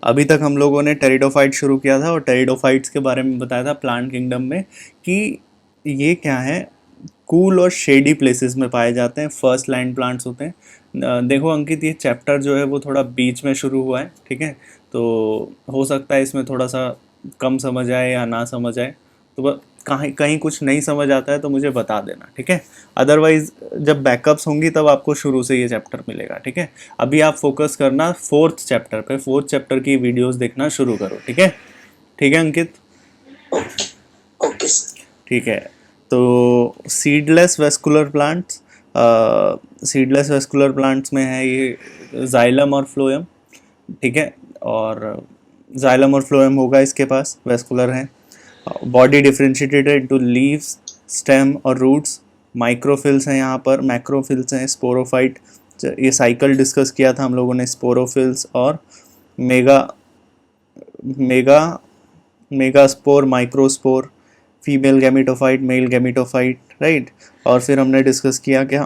अभी तक हम लोगों ने टेरिडोफाइट शुरू किया था और टेरिडोफाइट्स के बारे में बताया था प्लांट किंगडम में कि ये क्या है, कूल और शेडी प्लेसेस में पाए जाते हैं, फर्स्ट लाइन प्लांट्स होते हैं। देखो अंकित, ये चैप्टर जो है वो थोड़ा बीच में शुरू हुआ है, ठीक है, तो हो सकता है इसमें थोड़ा सा कम समझ आए या ना समझ आए, तो कहीं कहीं कुछ नहीं समझ आता है तो मुझे बता देना, ठीक है। अदरवाइज जब बैकअप्स होंगी तब आपको शुरू से ये चैप्टर मिलेगा, ठीक है। अभी आप फोकस करना फोर्थ चैप्टर पे, फोर्थ चैप्टर की वीडियोस देखना शुरू करो, ठीक है। ठीक है अंकित। Okay sir. ठीक है। तो seedless vascular plants, seedless vascular plants में है ये जाइलम और फ्लोएम, ठीक है। और जाइलम और फ्लोएम होगा इसके पास, वेस्कुलर है। Body differentiated into leaves, stem और रूट्स। माइक्रोफिल्स हैं यहाँ पर, मैक्रोफिल्स हैं, स्पोरोफाइट। ये साइकिल डिस्कस किया था हम लोगों ने, स्पोरोफिल्स और mega mega megaspore, microspore, female gametophyte, male gametophyte, right. और फिर हमने डिस्कस किया कि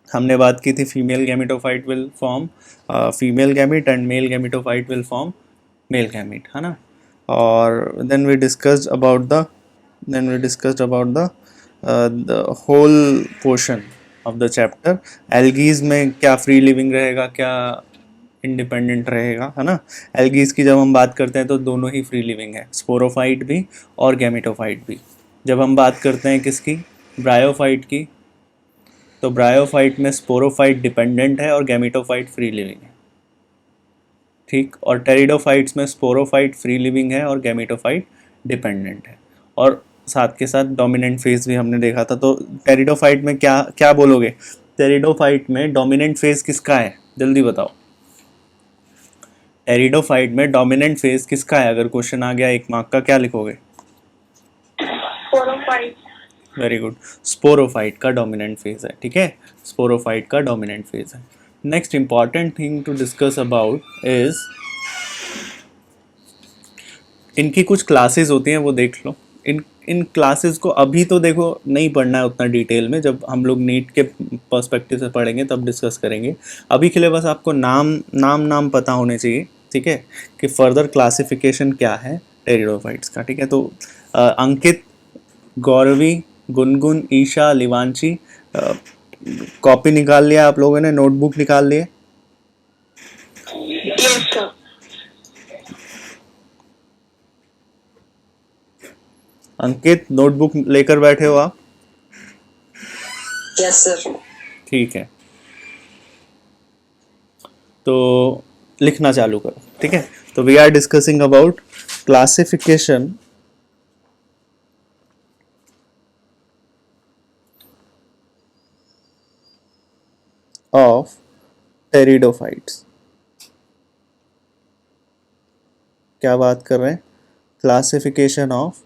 हमने बात की थी female gametophyte will form female gamete and male gametophyte will form male gamete, है ना। और then we discussed about the whole portion of the chapter. Algae में क्या फ्री लिविंग रहेगा, क्या इंडिपेंडेंट रहेगा, है ना। एल्गीज की जब हम बात करते हैं तो दोनों ही फ्री लिविंग है, स्पोरोफाइट भी और गैमेटोफाइट भी। जब हम बात करते हैं किसकी, ब्रायोफाइट की, तो ब्रायोफाइट में स्पोरोफाइट डिपेंडेंट है और गैमेटोफाइट फ्री लिविंग है, ठीक। और टेरिडोफाइट्स में स्पोरोफाइट फ्री लिविंग है और गैमेटोफाइट डिपेंडेंट है। और साथ के साथ डोमिनेंट फेज भी हमने देखा था। तो टेरिडोफाइट में क्या क्या बोलोगे, टेरिडोफाइट में डोमिनेंट फेज किसका है, जल्दी बताओ। टेरिडोफाइट में डोमिनेंट फेज किसका है, अगर क्वेश्चन आ गया 1 मार्क का, क्या लिखोगे। स्पोरोफाइट। वेरी गुड, स्पोरोफाइट का डोमिनेंट फेज है, ठीक है। स्पोरोफाइट का डोमिनेंट फेज है। Next important thing to discuss about is, इनकी कुछ क्लासेस होती हैं वो देख लो। इन इन क्लासेस को अभी तो देखो नहीं पढ़ना है उतना डिटेल में, जब हम लोग नीट के पर्सपेक्टिव से पढ़ेंगे तब डिस्कस करेंगे। अभी के लिए बस आपको नाम पता होने चाहिए, ठीक है, कि फर्दर क्लासिफिकेशन क्या है टेरिडोफाइट्स का, ठीक है। तो अंकित, गौरवी, गुनगुन, ईशा, लिवांशी, कॉपी निकाल लिया आप लोगों ने, नोटबुक निकाल लिए। Yes sir. अंकित, नोटबुक लेकर बैठे हो आप। Yes sir. ठीक है, तो लिखना चालू करो, ठीक है। तो we are discussing about classification of pteridophytes. क्या बात कर रहे हैं, क्लासिफिकेशन ऑफ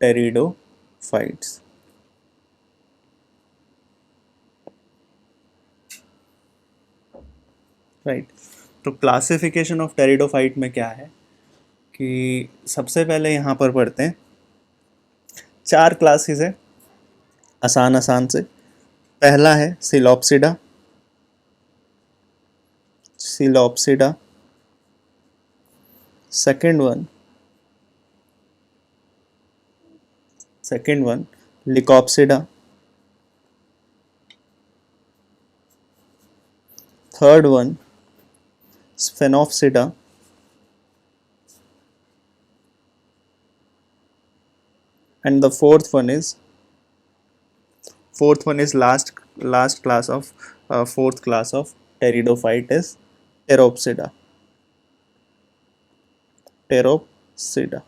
टेरिडोफाइट्स, राइट। तो क्लासिफिकेशन ऑफ टेरिडोफाइट में क्या है कि सबसे पहले यहाँ पर पढ़ते हैं, 4 क्लासेस है, आसान आसान से। पहला है psilopsida, psilopsida. Second one lycopsida. Third one sphenopsida. and the fourth one is last class of fourth class of pteridophyte is Pteropsida, Pteropsida,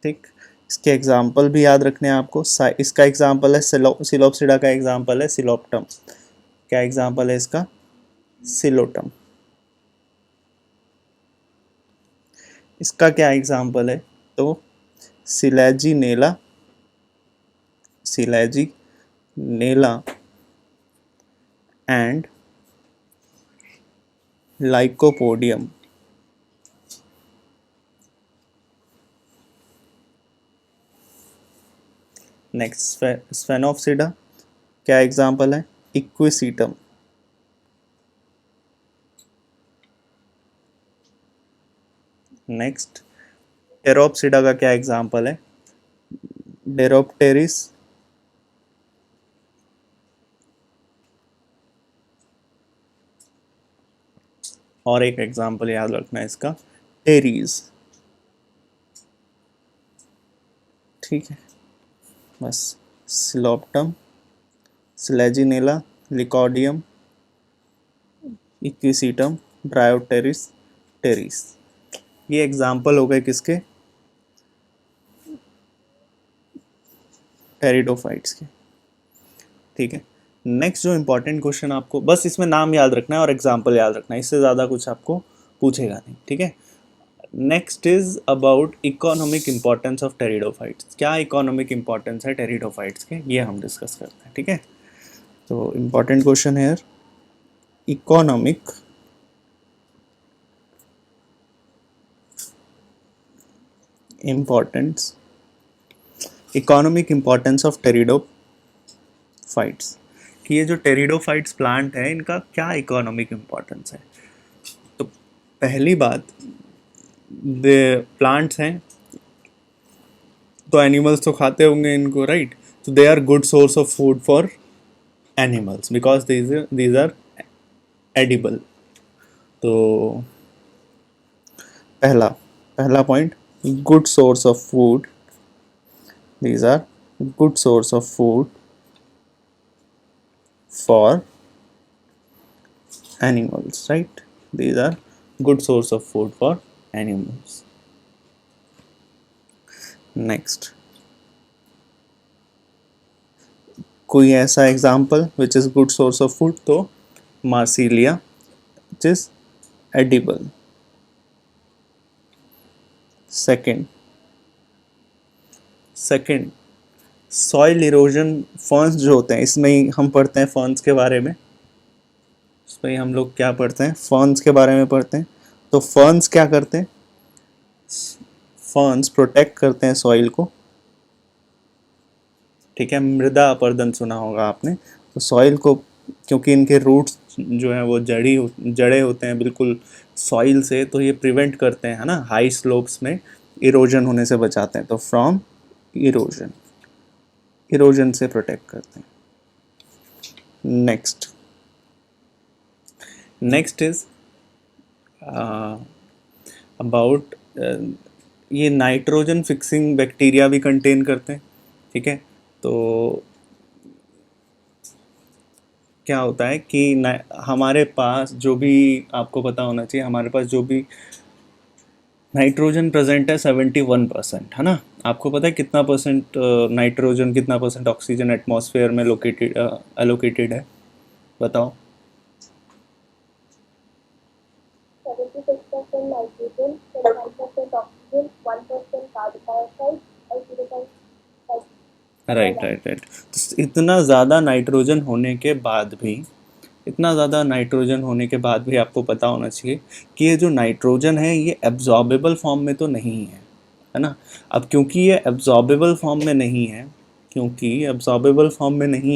ठीक। इसके एग्जाम्पल भी याद रखने हैं आपको। इसका एग्जाम्पल है सिलोप्सिडा का एग्जाम्पल है सिलोप्टम। क्या एग्जाम्पल है इसका, सिलोटम। इसका क्या एग्जाम्पल है, तो selaginella, selaginella and lycopodium. Next sphenopsida, क्या एग्जाम्पल है, इक्विसीटम। नेक्स्ट, टेरोप्सिडा का क्या एग्जाम्पल है? डेरोप्टेरिस, और एक एग्जाम्पल याद रखना है इसका, टेरीज। ठीक है, बस। सिलोप्टम, स्लेजिनेला, लिकॉडियम, इक्विसीटम, ब्रायोटेरिस, टेरिस। ये एग्जाम्पल हो गए किसके? टेरिडोफाइट्स के। ठीक है, नेक्स्ट जो इंपॉर्टेंट क्वेश्चन आपको, बस इसमें नाम याद रखना है और एग्जाम्पल याद रखना है, इससे ज़्यादा कुछ आपको पूछेगा नहीं। ठीक है, next is about economic importance of pteridophytes. क्या इकोनॉमिक इंपॉर्टेंस है टेरिडोफाइट्स के, ये हम डिस्कस करते हैं। ठीक है, तो इंपॉर्टेंट क्वेश्चन है, economic importance, economic importance of pteridophytes, कि ये जो टेरिडोफाइट्स प्लांट है इनका क्या इकोनॉमिक इम्पॉर्टेंस है। तो पहली बात, प्लांट्स हैं तो एनिमल्स तो खाते होंगे इनको, राइट? तो they are good source of food for animals because these are edible. तो पहला पहला point, good source of food, these are good source of food for animals, right? These are good source of food for animals. Next, कोई ऐसा example which is good source of food? तो marsilea, which is edible. Second soil erosion, ferns जो होते हैं, इसमें ही हम पढ़ते हैं फर्न्स के बारे में। इसमें हम लोग क्या पढ़ते हैं? फर्न्स के बारे में पढ़ते हैं। तो फर्न्स क्या करते हैं? फर्न्स प्रोटेक्ट करते हैं सॉइल को। ठीक है, मृदा अपर्दन सुना होगा आपने। तो सॉइल को, क्योंकि इनके रूट्स जो हैं वो जड़े होते हैं बिल्कुल सॉइल से, तो ये प्रिवेंट करते हैं, है ना, हाई स्लोप्स में इरोजन होने से बचाते हैं। तो फ्रॉम इरोजन से प्रोटेक्ट करते हैं। नेक्स्ट इज अबाउट, ये नाइट्रोजन फिक्सिंग बैक्टीरिया भी कंटेन करते हैं। ठीक है, तो क्या होता है कि हमारे पास जो भी, आपको पता होना चाहिए, हमारे पास जो भी नाइट्रोजन प्रेजेंट है 71%, है ना? आपको पता है कितना परसेंट नाइट्रोजन, कितना परसेंट ऑक्सीजन एटमॉस्फेयर में एलोकेटेड है? बताओ। 76% nitrogen, 25% oxygen, 1% carbon dioxide और 0.5। राइट। तो इतना ज़्यादा नाइट्रोजन होने के बाद भी, इतना ज़्यादा नाइट्रोजन होने के बाद भी आपको पता होना चाहिए कि ये जो नाइट्रोजन है ये एब्जॉर्बेबल फॉर्म में तो नहीं है ना? अब क्योंकि ये एब्जॉर्बेबल फॉर्म में नहीं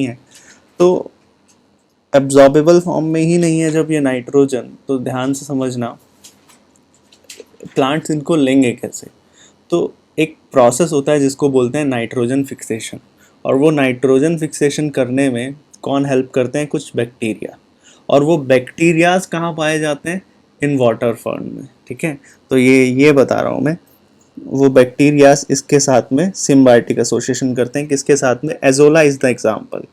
है, तो एब्जॉर्बेबल फॉर्म में ही नहीं है जब ये नाइट्रोजन, तो ध्यान से समझना, प्लांट्स इनको लेंगे कैसे? तो एक प्रोसेस होता है जिसको बोलते हैं नाइट्रोजन फिक्सेशन, और वो नाइट्रोजन फिक्सेशन करने में कौन हेल्प करते हैं? कुछ बैक्टीरिया। और वो बैक्टीरियाज कहाँ पाए जाते हैं? इन वाटर फर्न में। ठीक है, तो ये बता रहा हूँ मैं, वो बैक्टीरियाज इसके साथ में सिम्बायोटिक एसोसिएशन करते हैं। किसके साथ में? Azolla is the example.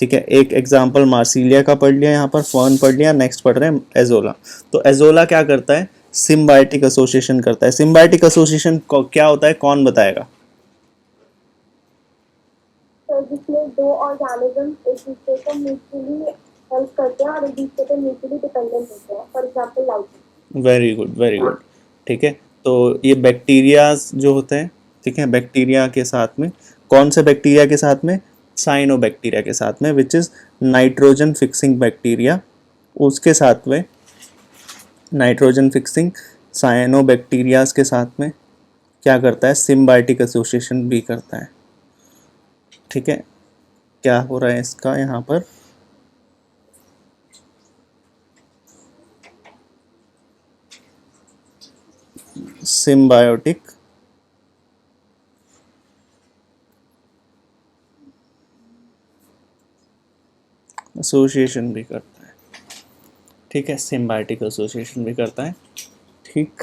ठीक है, एक एग्जाम्पल मार्सिलिया का पढ़ लिया, यहाँ पर फर्न पढ़ लिया, नेक्स्ट पढ़ रहे हैं एजोला। तो एजोला क्या करता है? सिम्बायोटिक एसोसिएशन करता है। सिम्बायोटिक एसोसिएशन क्या होता है, कौन बताएगा? तो जिसमें दो ऑर्गेनिज्म एक दूसरे को म्यूचुअली हेल्प करते हैं और एक दूसरे पे म्यूचुअली डिपेंडेंट होते हैं। For example like. Very good. ठीक है, तो ये बैक्टीरियाज जो होते हैं, ठीक है, बैक्टीरिया के साथ में, कौन से बैक्टीरिया के साथ में? साइनोबैक्टीरिया के साथ में, which is nitrogen fixing bacteria. उसके साथ में नाइट्रोजन फिक्सिंग साइनोबैक्टीरियाज के साथ में क्या करता है? सिम्बायोटिक एसोसिएशन भी करता है। ठीक है, क्या हो रहा है इसका यहाँ पर? सिम्बायोटिक एसोसिएशन भी करता है, ठीक है, सिम्बायोटिक एसोसिएशन भी करता है, ठीक,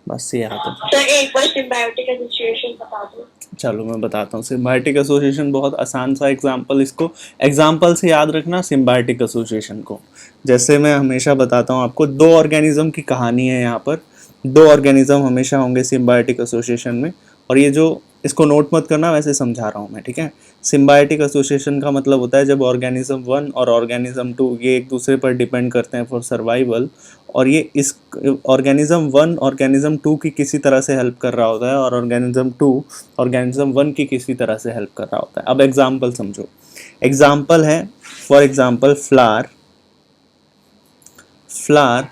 बस ये आता है। तो एक बार सिम्बायोटिक एसोसिएशन बता दो। चलो मैं बताता हूँ। सिम्बायोटिक एसोसिएशन बहुत आसान सा एग्जाम्पल, इसको एग्जाम्पल से याद रखना सिम्बायोटिक एसोसिएशन को। जैसे मैं हमेशा बताता हूँ आपको, दो ऑर्गेनिज्म की कहानी है यहाँ पर, दो ऑर्गेनिज्म हमेशा होंगे सिम्बायोटिक एसोसिएशन में, और ये जो इसको नोट मत करना, वैसे समझा रहा हूँ मैं, ठीक है। सिम्बायोटिक एसोसिएशन का मतलब होता है जब ऑर्गेनिज्म 1 और ऑर्गेनिज्म 2 ये एक दूसरे पर डिपेंड करते हैं फॉर सर्वाइवल, और ये इस ऑर्गेनिज्म 1 ऑर्गेनिज्म 2 की किसी तरह से हेल्प कर रहा होता है, और ऑर्गेनिज्म 2 ऑर्गेनिज्म 1 की किसी तरह से हेल्प कर रहा होता है। अब एग्जाम्पल समझो, एग्जाम्पल है फॉर एग्जाम्पल फ्लावर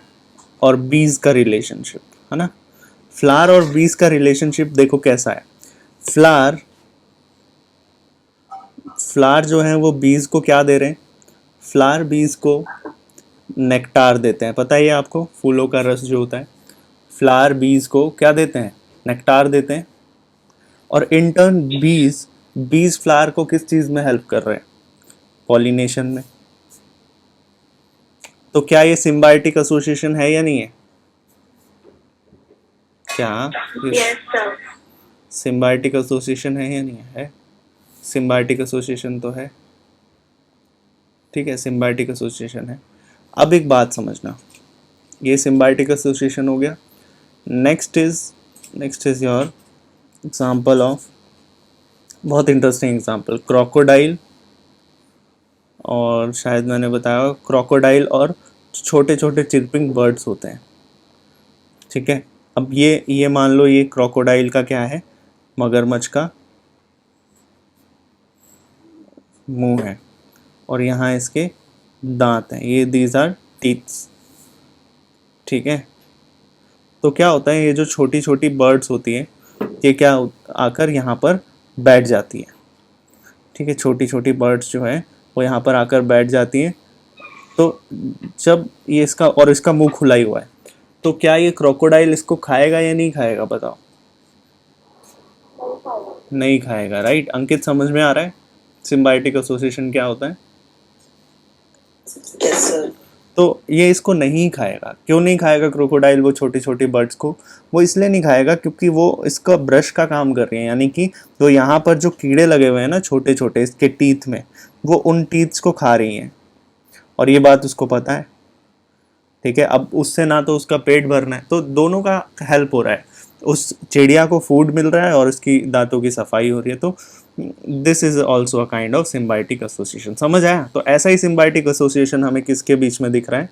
और बीज का रिलेशनशिप, है ना। फ्लावर और बीज का रिलेशनशिप देखो कैसा है। फ्लावर जो है वो बीज को क्या दे रहे हैं, फ्लावर बीज को नेक्टार देते हैं, पता ही है आपको, फूलों का रस जो होता है। फ्लावर बीज को क्या देते हैं, नेक्टार देते हैं, और इन टर्न बीज फ्लावर को किस चीज में हेल्प कर रहे हैं, पॉलिनेशन में। तो क्या ये सिम्बायोटिक एसोसिएशन है या नहीं है, क्या यस सर। सिम्बायोटिक एसोसिएशन है या नहीं है? सिम्बायोटिक एसोसिएशन तो है, ठीक है, सिम्बायोटिक एसोसिएशन है। अब एक बात समझना, ये सिम्बायोटिक एसोसिएशन हो गया। Next is your example of, बहुत इंटरेस्टिंग एग्जाम्पल, क्रोकोडाइल, और शायद मैंने बताया क्रोकोडाइल और छोटे छोटे चिर्पिंग बर्ड्स होते हैं, ठीक है। अब ये मान लो ये क्रोकोडाइल का क्या है, मगरमच्छ का मुंह है, और यहाँ इसके दांत हैं, ये दीज आर टीथ्स, ठीक है। तो क्या होता है, ये जो छोटी छोटी बर्ड्स होती हैं ये क्या आकर यहाँ पर बैठ जाती है, ठीक है, छोटी छोटी बर्ड्स जो है वो यहाँ पर आकर बैठ जाती हैं। तो जब ये इसका मुंह खुला ही हुआ है, तो क्या ये क्रोकोडाइल इसको खाएगा या नहीं खाएगा, बताओ। नहीं खाएगा, राइट। अंकित समझ में आ रहा है सिम्बायोटिक एसोसिएशन क्या होता है? Yes sir. तो ये इसको नहीं खाएगा। क्यों नहीं खाएगा क्रोकोडाइल वो छोटी छोटी बर्ड्स को? वो इसलिए नहीं खाएगा क्योंकि वो इसका ब्रश का काम कर रही है, यानी कि तो यहाँ पर जो कीड़े लगे हुए हैं ना छोटे छोटे इसके टीथ में, वो उन टीथ्स को खा रही हैं, और ये बात उसको पता है, ठीक है। अब उससे ना तो उसका पेट भरना है, तो दोनों का हेल्प हो रहा है, उस चिड़िया को फूड मिल रहा है और इसकी दांतों की सफाई हो रही है। तो this is also a kind of symbiotic association, समझ आया? तो ऐसा ही सिम्बायोटिक एसोसिएशन हमें किसके बीच में दिख रहा है,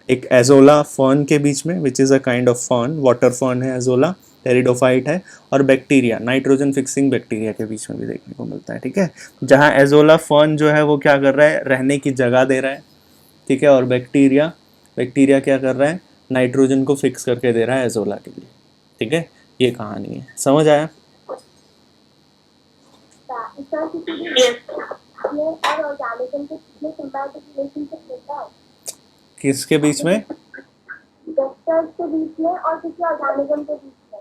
एक एजोला फर्न के बीच में, which is a kind of fern, water fern है एजोला, टेरिडोफाइट है, और बैक्टीरिया, नाइट्रोजन फिक्सिंग बैक्टीरिया के बीच में भी देखने को मिलता है, ठीक है। जहाँ एजोला फर्न जो है वो क्या कर रहा है, रहने की जगह दे रहा है, ठीक है, और बैक्टीरिया क्या कर रहा है, नाइट्रोजन को फिक्स करके दे रहा है एजोला के लिए, ठीक है। ये कहानी है, समझ आया? सर किसी भी में और ऑर्गेनिज्म के बीच में सिम्बायोटिक रिलेशनशिप होता है, किसके बीच में? वेक्टर्स के बीच में और किसी ऑर्गेनिज्म के बीच में।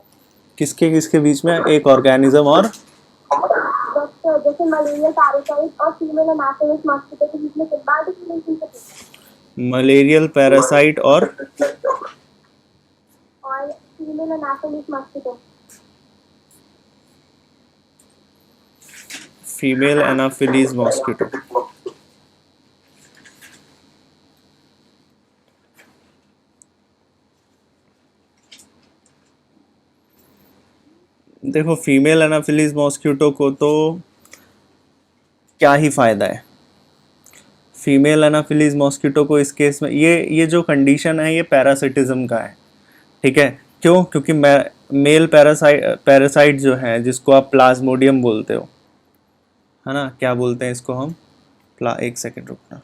किसके बीच में? एक ऑर्गेनिज्म और वेक्टर, जैसे मलेरियल पैरासाइट और फीमेल एनाफिलिस मॉस्किटो के बीच में सिम्बायोटिक रिलेशनशिप होता है। मलेरियल पैरासाइट और female Anopheles mosquito. Female Anopheles mosquito, देखो फीमेल एनाफिलीज मॉस्किटो को तो क्या ही फायदा है, फीमेल एनाफिलीज मॉस्किटो को इस केस में ये जो कंडीशन है ये पैरासिटिज्म का है, ठीक है। क्यों? क्योंकि मेल पैरासाइट जो है, जिसको आप प्लाज्मोडियम बोलते हो, है ना, क्या बोलते हैं इसको हम, एक सेकेंड रुकना,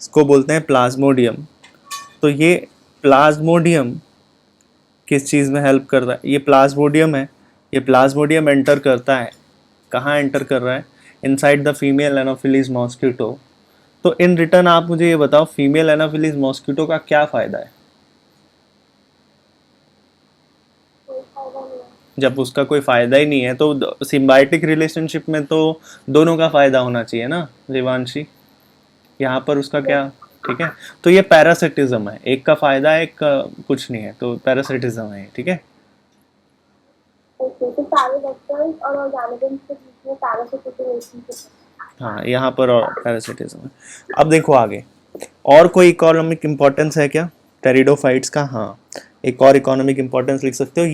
इसको बोलते हैं प्लाज्मोडियम। तो ये प्लाज्मोडियम किस चीज़ में हेल्प कर रहा है, ये प्लाज्मोडियम है, ये प्लाज्मोडियम एंटर करता है, कहाँ एंटर कर रहा है, inside the female Anopheles mosquito, तो इन रिटर्न आप मुझे ये बताओ, फीमेल एनाफिलीज मॉस्किटो का क्या फायदा है? कोई फायदा नहीं है। जब उसका कोई फायदा ही नहीं है तो सिम्बायोटिक रिलेशनशिप में तो दोनों का फायदा होना चाहिए ना देवांशी, यहाँ पर उसका यस। क्या? ठीक है, तो ये पैरासिटिज्म है, एक का फायदा है एक का कुछ नहीं है, तो पैरासिटिज्म है, ठीक है। ओके, तो सारे वेक्टर्स और ऑर्गेनिजम्स के बीच में पैरासिटिक रिलेशनशिप है। हाँ, यहाँ पर और पैरासिटिज्म है। अब देखो आगे, और कोई इकोनॉमिक इम्पोर्टेंस है क्या टेरिडोफाइट्स का? हाँ, एक और इकोनॉमिक इम्पोर्टेंस लिख सकते हो।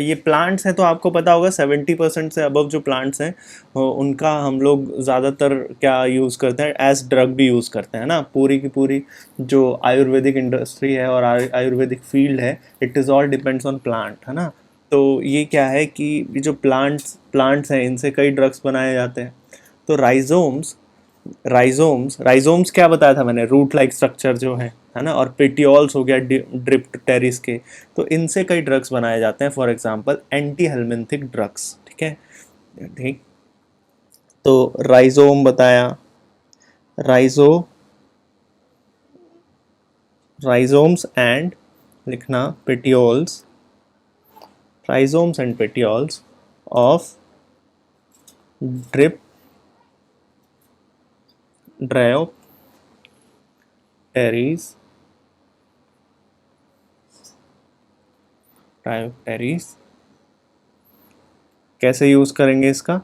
ये प्लांट्स हैं तो आपको पता होगा 70% से अबव जो प्लांट्स हैं उनका हम लोग ज़्यादातर क्या यूज़ करते हैं, एज ड्रग भी यूज़ करते हैं ना। पूरी की पूरी जो आयुर्वेदिक इंडस्ट्री है और आयुर्वेदिक फील्ड है, it is all depends on plant, है ना। तो ये क्या है कि ये जो प्लांट्स हैं इनसे कई ड्रग्स बनाए जाते हैं। तो राइजोम्स क्या बताया था मैंने, रूट लाइक स्ट्रक्चर जो है ना, और पेटियोल्स हो गया ड्रिप्ट टेरिस के, तो इनसे कई ड्रग्स बनाए जाते हैं, for example anti helminthic drugs, ठीक है। ठीक, तो राइजोम बताया, राइजो राइजोम्स एंड लिखना petioles, rhizomes and petioles of drip Dryopteris कैसे यूज करेंगे इसका?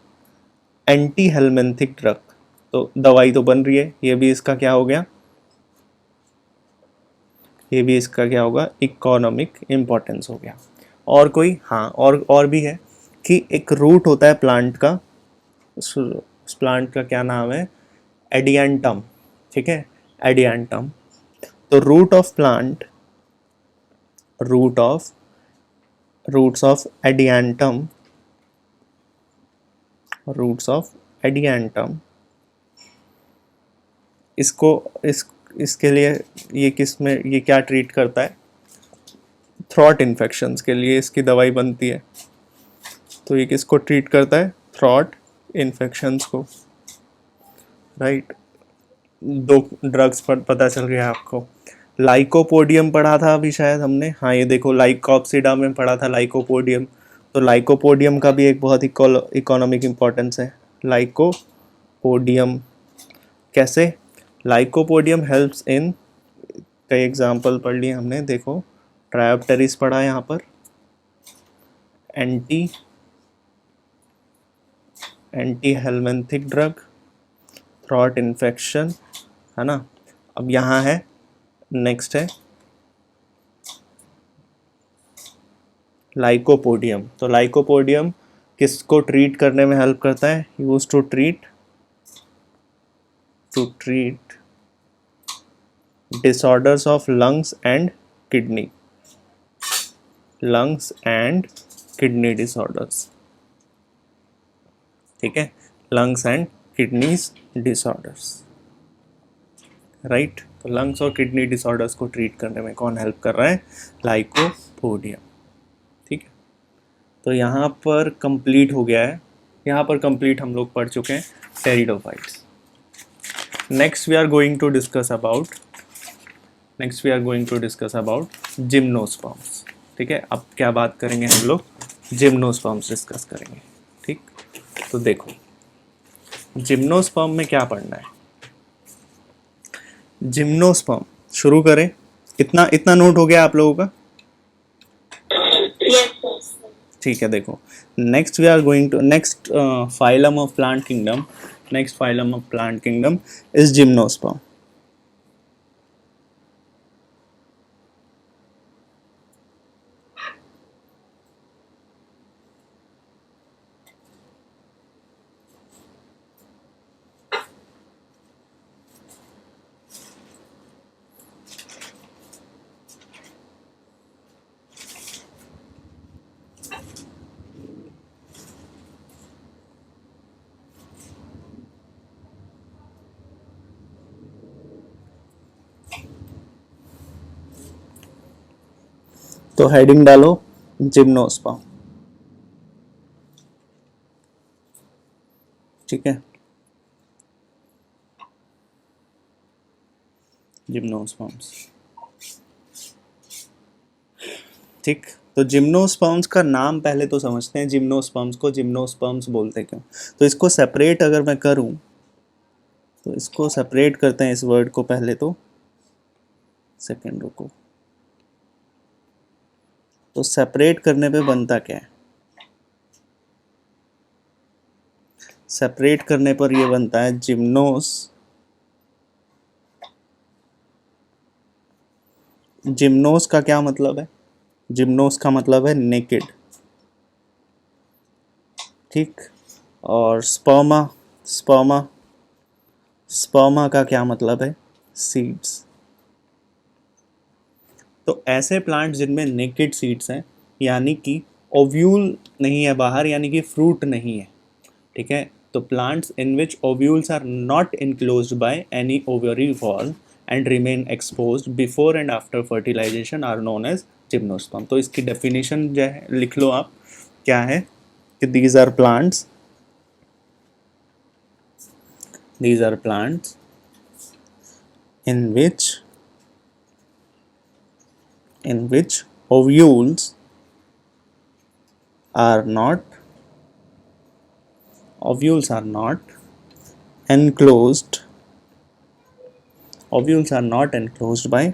एंटी हेलमिंथिक ड्रग, तो दवाई तो बन रही है, ये भी इसका क्या हो गया, ये भी इसका क्या होगा, इकोनॉमिक इम्पोर्टेंस हो गया। और कोई? हाँ, और भी है कि एक रूट होता है प्लांट का, उस प्लांट का क्या नाम है, एडियंटम, ठीक है, एडियंटम। तो root of roots of Adiantum roots of Adiantum इसको इस इसके लिए ये किस में, ये क्या ट्रीट करता है, थ्रॉट इन्फेक्शंस के लिए इसकी दवाई बनती है। तो ये किसको ट्रीट करता है? थ्रॉट इन्फेक्शंस को, राइट। दो ड्रग्स पर पता चल गया आपको। लाइकोपोडियम पढ़ा था अभी शायद हमने, हाँ ये देखो लाइकोप्सिडा में पढ़ा था लाइकोपोडियम। तो लाइकोपोडियम का भी एक बहुत इकोनॉमिक इम्पोर्टेंस है। लाइकोपोडियम कैसे? लाइकोपोडियम हेल्प्स इन, कई एग्जाम्पल पढ़ लिए हमने, देखो ट्रायोप्टेरिस पढ़ा यहाँ पर, anti helminthic drug, throat infection, है ना। अब यहाँ है, नेक्स्ट है लाइकोपोडियम। तो लाइकोपोडियम किसको ट्रीट करने में हेल्प करता है? Use to treat disorders of lungs and kidney disorders, ठीक है, lungs and kidneys disorders, right. तो लंग्स और किडनी डिसऑर्डर्स को ट्रीट करने में कौन हेल्प कर रहा है? लाइकोपोडियम, ठीक है। तो यहाँ पर कंप्लीट हो गया है, यहाँ पर कंप्लीट हम लोग पढ़ चुके हैं pteridophytes. Next we are going to discuss about gymnosperms, ठीक है। अब क्या बात करेंगे हम लोग? जिम्नोस्पर्म्स डिस्कस करेंगे, ठीक। तो देखो जिम्नोस्पर्म में क्या पढ़ना है, जिम्नोस्पर्म शुरू करें। इतना नोट हो गया आप लोगों का? Yes yes. ठीक है, देखो next we are going to next phylum of plant kingdom is gymnosperm. तो हेडिंग डालो जिम्नोस्पर्म, ठीक है। जिम्नोस्पर्म्स। ठीक, तो जिम्नोस्पर्म्स का नाम पहले तो समझते हैं, जिम्नोस्पर्म्स को जिम्नोस्पर्म्स बोलते क्यों। तो इसको सेपरेट अगर मैं करूं, तो इसको सेपरेट करते हैं इस वर्ड को पहले तो, सेकेंड रुको, तो सेपरेट करने पे बनता क्या है, सेपरेट करने पर ये बनता है जिम्नोस। जिम्नोस का क्या मतलब है, जिम्नोस का मतलब है नेकेड। ठीक, और स्पर्मा, स्पर्मा, स्पर्मा का क्या मतलब है, सीड्स। तो ऐसे प्लांट जिनमें नेकेड सीड्स हैं, यानी कि ओव्यूल नहीं है बाहर, यानी कि फ्रूट नहीं है, ठीक है। तो plants in which ovules are not enclosed by any ovary wall and remain exposed before and after fertilisation are known as gymnosperm. तो इसकी डेफिनेशन जो है लिख लो आप, क्या है कि these are plants in which ovules are not enclosed, by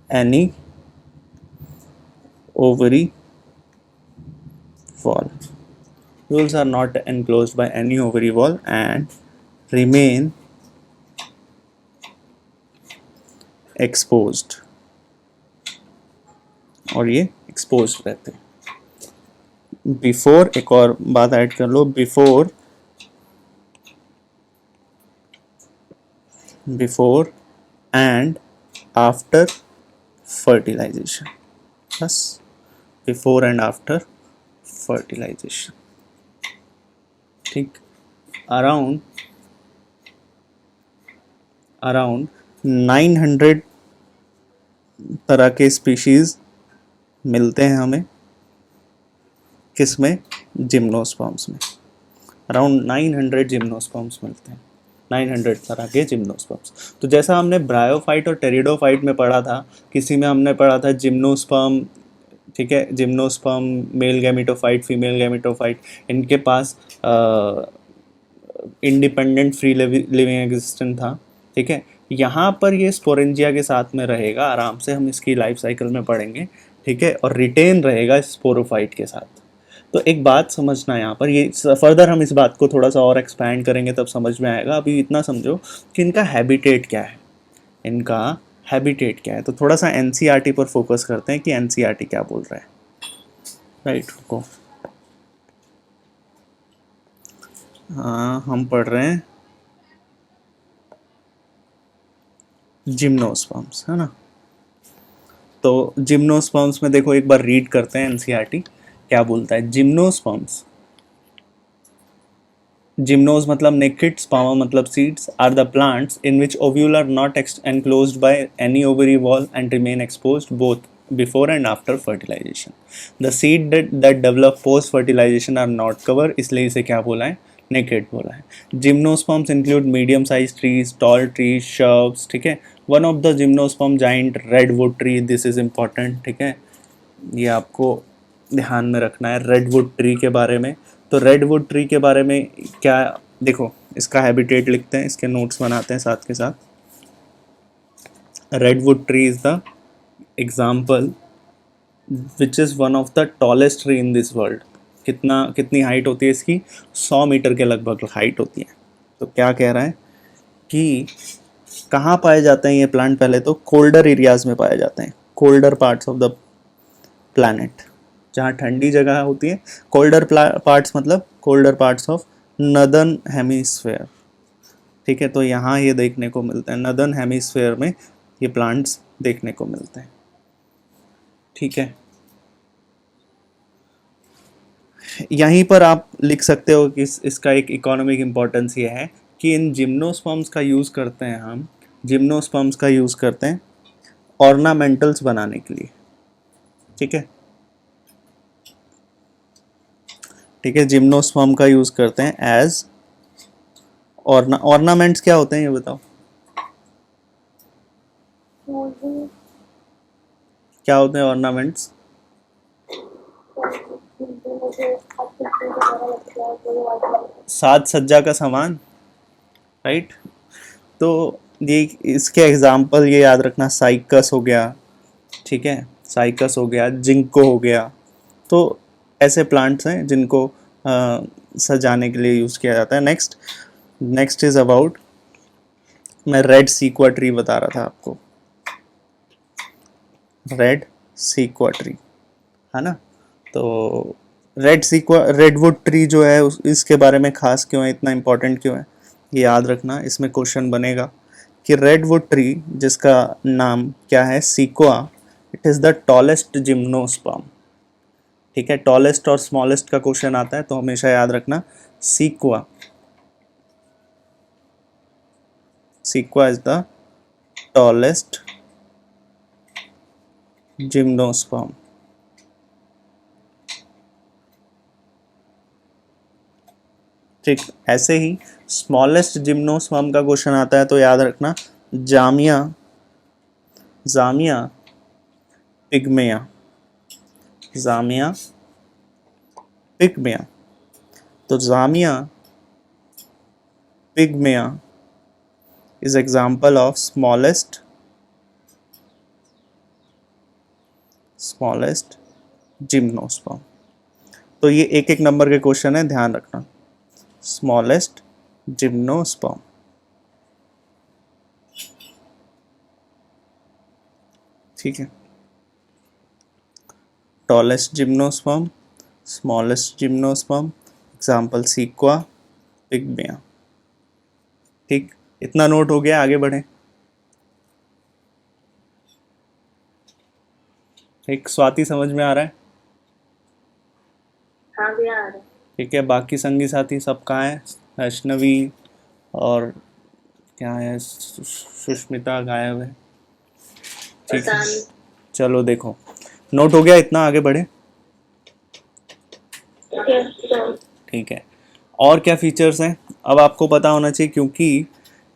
any ovary wall. Ovules are not enclosed by any ovary wall and remain exposed, और ये exposed रहते हैं। बिफोर, एक और बात ऐड कर लो, बिफोर एंड आफ्टर फर्टिलाइजेशन, बस before and after fertilisation. ठीक, अराउंड 900 तरह के स्पीशीज मिलते हैं हमें, किसमें, जिम्नोस्पर्म्स में। अराउंड 900 जिम्नोस्पर्म्स मिलते हैं, 900 तरह के जिम्नोस्पर्म्स। तो जैसा हमने ब्रायोफाइट और टेरिडोफाइट में पढ़ा था, किसी में हमने पढ़ा था जिम्नोस्पर्म, ठीक है, gymnosperm male gametophyte, female gametophyte, इनके पास इंडिपेंडेंट फ्री लिविंग एग्जिस्टेंस था, ठीक है। यहाँ पर ये स्पोरेंजिया के साथ में रहेगा, आराम से हम इसकी लाइफ साइकिल में पढ़ेंगे, ठीक है, और रिटेन रहेगा स्पोरोफाइट के साथ। तो एक बात समझना यहाँ पर, ये फर्दर हम इस बात को थोड़ा सा और एक्सपैंड करेंगे तब समझ में आएगा। अभी इतना समझो कि इनका हैबिटेट क्या है, इनका हैबिटेट क्या है। तो थोड़ा सा एनसीईआरटी पर फोकस करते हैं कि एनसीईआरटी क्या बोल रहा है। राइट, रुको, हाँ हम पढ़ रहे हैं जिम्नोस्पर्म्स, है ना। तो जिम्नोस्पर्म्स में देखो, एक बार रीड करते हैं एनसीईआरटी क्या बोलता है। जिम्नोस्पर्म्स, जिम्नोस मतलब नेकेड, स्पर्मा मतलब seeds, are the plants in which ovule are not enclosed by any ovary wall and remain exposed both before and after fertilization. The seed that develop post fertilization are not covered, इसलिए इसे क्या बोला है, naked बोला है। Gymnosperms include medium size trees, tall trees, shrubs, ठीक है। One of the gymnosperm giant redwood tree, this is important, ठीक है, ये आपको ध्यान में रखना है रेडवुड ट्री के बारे में। तो रेडवुड ट्री के बारे में क्या, देखो इसका हैबिटेट लिखते हैं, इसके नोट्स बनाते हैं साथ के साथ। Redwood tree is the example which is one of the tallest tree in this world. कितनी हाइट होती है इसकी, 100 मीटर के लगभग हाइट होती है। तो क्या कह रहा है कि कहाँ पाए जाते हैं ये प्लांट, पहले तो कोल्डर एरियाज में पाए जाते हैं, colder parts of the planet, जहाँ ठंडी जगह होती है। कोल्डर पार्ट्स मतलब colder parts of northern hemisphere, ठीक है। तो यहाँ ये देखने को मिलते हैं, नदर्न हेमिस्फेयर में ये प्लांट्स देखने को मिलते हैं, ठीक है। यहीं पर आप लिख सकते हो कि इसका एक इकोनॉमिक इम्पोर्टेंस ये है कि इन जिम्नोस्पर्म्स का यूज़ करते हैं हम, जिम्नोस्पर्म्स का यूज़ करते हैं ऑर्नामेंटल्स बनाने के लिए, ठीक है, ठीक है। जिम्नोस्पर्म का यूज़ करते हैं एज ऑर्नामेंट्स। क्या होते हैं ये बताओ, jewelry, क्या होते हैं ऑर्नामेंट्स? में जो एक्टिविटी वगैरह लगता है वो वाला। साज सज्जा का सामान, राइट। तो ये इसके एग्जाम्पल ये याद रखना, साइकस हो गया, ठीक है, साइकस हो गया, जिंको हो गया। तो ऐसे प्लांट्स हैं जिनको सजाने के लिए यूज़ किया जाता है। नेक्स्ट इज़ अबाउट, मैं रेड सीक्वा ट्री बता रहा था आपको, रेड सीक्वा ट्री, है ना। तो रेडवुड ट्री जो है इसके बारे में खास क्यों है, इतना इम्पोर्टेंट क्यों है, ये याद रखना। इसमें क्वेश्चन बनेगा कि रेडवुड ट्री जिसका नाम क्या है, sequoia, it is the tallest gymnosperm, ठीक है। टॉलेस्ट और स्मॉलेस्ट का क्वेश्चन आता है तो हमेशा याद रखना sequoia, sequoia is the tallest gymnosperm. ठीक, ऐसे ही स्मॉलेस्ट जिम्नोस्पर्म का क्वेश्चन आता है तो याद रखना जामिया, जामिया पिग्मेया, जामिया पिग्मेया। तो zamia pygmaea is example of smallest gymnosperm. तो ये एक एक नंबर के क्वेश्चन है, ध्यान रखना। स्मॉलेस्ट जिम्नोस्पर्म, ठीक है। Tallest gymnosperm, smallest gymnosperm, example sequoia, pygmaea. ठीक, इतना नोट हो गया, आगे बढ़ें। एक स्वाति समझ में आ रहा है? हाँ भी आ रहा है। ठीक है, बाकी संगी साथी सब कहाँ हैं? वैष्णवी और क्या है, सुष्मिता गायब है। ठीक है, चलो देखो, नोट हो गया इतना, आगे बढ़े। ठीक है, और क्या फीचर्स हैं अब आपको पता होना चाहिए,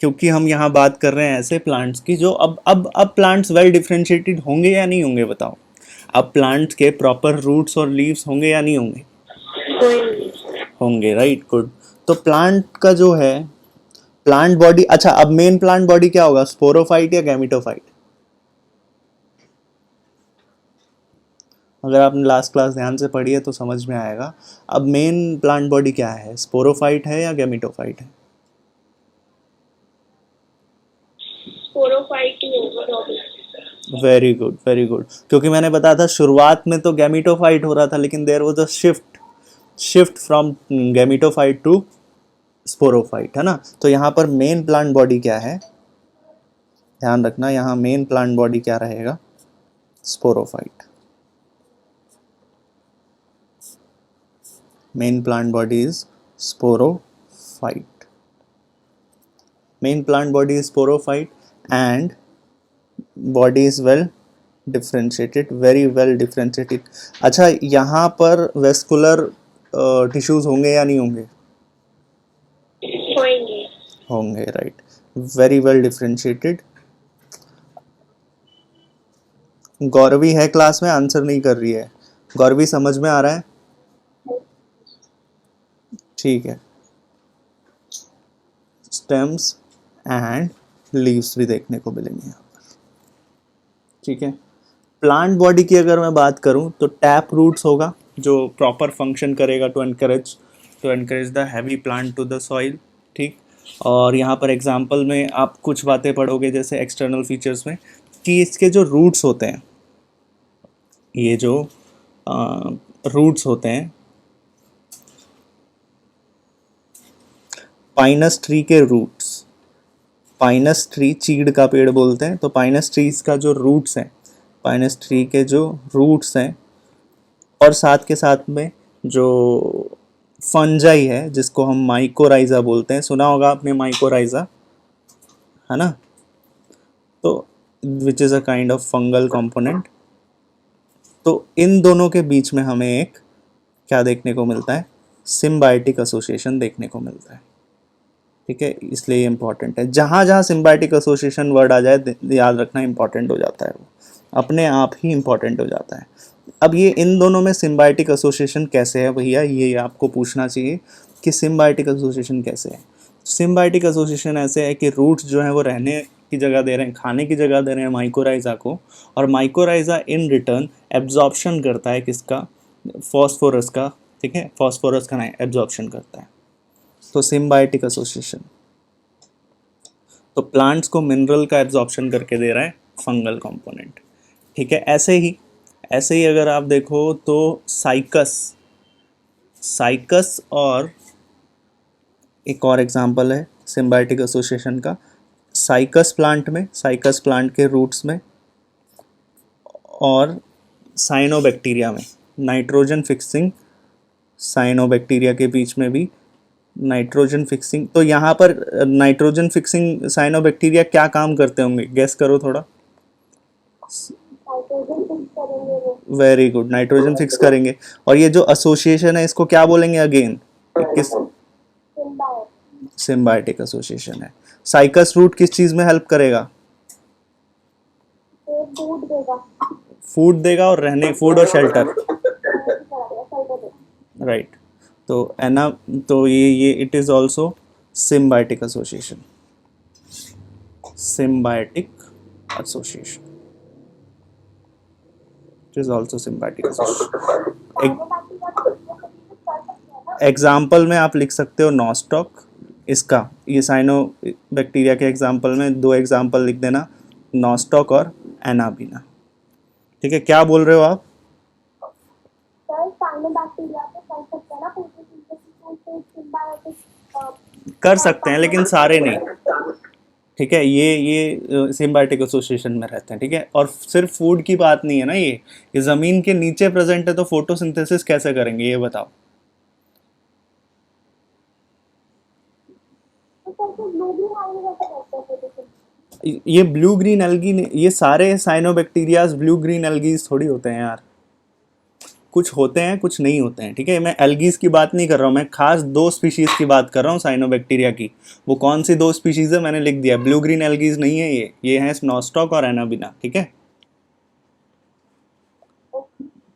क्योंकि हम यहाँ बात कर रहे हैं ऐसे प्लांट्स की जो अब प्लांट्स वेल डिफरेंशिएटेड होंगे या नहीं होंगे, बताओ। अब प्लांट्स के प्रॉपर रूट्स और लीव्स होंगे या नहीं होंगे? होंगे, राइट, गुड। तो प्लांट का जो है प्लांट बॉडी, अच्छा अब मेन प्लांट बॉडी क्या होगा, स्पोरोफाइट या गैमेटोफाइट? अगर आपने लास्ट क्लास ध्यान से पढ़ी है तो समझ में आएगा। अब मेन प्लांट बॉडी क्या है, स्पोरोफाइट है या गैमेटोफाइट है? स्पोरोफाइट ही होगा। वेरी गुड, वेरी गुड, क्योंकि मैंने बताया था शुरुआत में तो गैमेटोफाइट हो रहा था, लेकिन there was a shift from gametophyte to sporophyte, है ना। तो यहाँ पर मेन प्लांट बॉडी क्या है, ध्यान रखना, यहाँ मेन प्लांट बॉडी क्या रहेगा, sporophyte. Main plant body is sporophyte, main plant body is sporophyte and body is well differentiated, very well differentiated. अच्छा, यहाँ पर वेस्कुलर टिश्यूज होंगे या नहीं होंगे? होंगे, right, very well differentiated. Gauravi है क्लास में, आंसर नहीं कर रही है। गौरवी समझ में आ रहा है? ठीक है, स्टेम्स एंड लीव्स भी देखने को मिलेंगे यहाँ पर, ठीक है। प्लांट बॉडी की अगर मैं बात करूं तो टैप रूट्स होगा जो प्रॉपर फंक्शन करेगा to anchorage the heavy plant to the soil, ठीक। और यहाँ पर एग्जांपल में आप कुछ बातें पढ़ोगे जैसे एक्सटर्नल फीचर्स में कि इसके जो रूट्स होते हैं, ये जो रूट्स होते हैं, पाइनस ट्री के रूट्स, पाइनस ट्री चीड़ का पेड़ बोलते हैं, तो पाइनस ट्रीज का जो रूट्स हैं, पाइनस ट्री के जो रूट्स हैं, और साथ के साथ में जो फंजाई है जिसको हम माइकोराइजा बोलते हैं, सुना होगा आपने माइकोराइजा, है ना। तो which is a kind of fungal component. तो इन दोनों के बीच में हमें एक क्या देखने को मिलता है, सिम्बायोटिक एसोसिएशन देखने को मिलता है, ठीक है, इसलिए ये इंपॉर्टेंट है। जहाँ जहाँ सिम्बायोटिक एसोसिएशन वर्ड आ जाए याद रखना, इंपॉर्टेंट हो जाता है, वो अपने आप ही इंपॉर्टेंट हो जाता है। अब ये इन दोनों में सिम्बायोटिक एसोसिएशन कैसे है भैया, ये आपको पूछना चाहिए कि सिम्बायोटिक एसोसिएशन कैसे है। सिम्बायोटिक एसोसिएशन ऐसे है कि रूट्स जो है वो रहने की जगह दे रहे हैं, खाने की जगह दे रहे हैं माइकोराइजा को, और माइकोराइजा इन रिटर्न एब्जॉर्प्शन करता है किसका, फॉस्फोरस का, ठीक है, फॉस्फोरस का नहीं एब्जॉर्प्शन करता है, तो सिम्बायोटिक एसोसिएशन। तो प्लांट्स को मिनरल का एब्जॉर्प्शन करके दे रहा है फंगल कंपोनेंट, ठीक है। ऐसे ही अगर आप देखो तो साइकस और एक और एग्जांपल है सिम्बायोटिक एसोसिएशन का, साइकस प्लांट के रूट्स में और साइनोबैक्टीरिया में नाइट्रोजन फिक्सिंग, साइनोबैक्टीरिया के बीच में भी नाइट्रोजन फिक्सिंग। तो यहाँ पर नाइट्रोजन फिक्सिंग साइनोबैक्टीरिया क्या काम करते होंगे, गेस करो थोड़ा। नाइट्रोजन फिक्स करेंगे वो। वेरी गुड, नाइट्रोजन फिक्स करेंगे। और ये जो एसोसिएशन है इसको क्या बोलेंगे अगेन, किस, सिम्बायोटिक। सिम्बायोटिक एसोसिएशन है। साइकस रूट किस चीज में हेल्प करेगा, फूड देगा, फूड देगा और रहने, फूड और शेल्टर, शेल्टर। राइट। तो एना, तो ये it is also symbiotic association, symbiotic association, it is also symbiotic association। Example में आप लिख सकते हो नॉस्टॉक, इसका ये साइनो बैक्टीरिया के एग्जाम्पल में 2 एग्जाम्पल लिख देना, नॉस्टॉक और एनाबीना, ठीक है। क्या बोल रहे हो आप, सर साइनोबैक्टीरिया पे कर सकते हैं ना फोटोसिंथेसिस से सिम्बायोटिक कर सकते हैं लेकिन सारे नहीं, ठीक है। ये सिम्बायोटिक एसोसिएशन में रहते हैं, ठीक है। और सिर्फ फूड की बात नहीं है ना, ये ज़मीन के नीचे प्रेजेंट है, तो फोटोसिंथेसिस कैसे करेंगे ये बताओ। ये ब्लू ग्रीन एल्गी, ये सारे साइनोबैक्टीरियाज ब्लू ग्रीन एल्गीज थोड़ी होते हैं यार, कुछ होते हैं कुछ नहीं होते हैं, ठीक है। मैं एल्गीज की बात नहीं कर रहा हूँ, मैं खास 2 स्पीशीज की बात कर रहा हूँ साइनोबैक्टीरिया की। वो कौन सी 2 स्पीशीज है मैंने लिख दिया, ब्लू ग्रीन एल्गीज नहीं है ये है नॉस्टॉक और एनाबिना, ठीक है,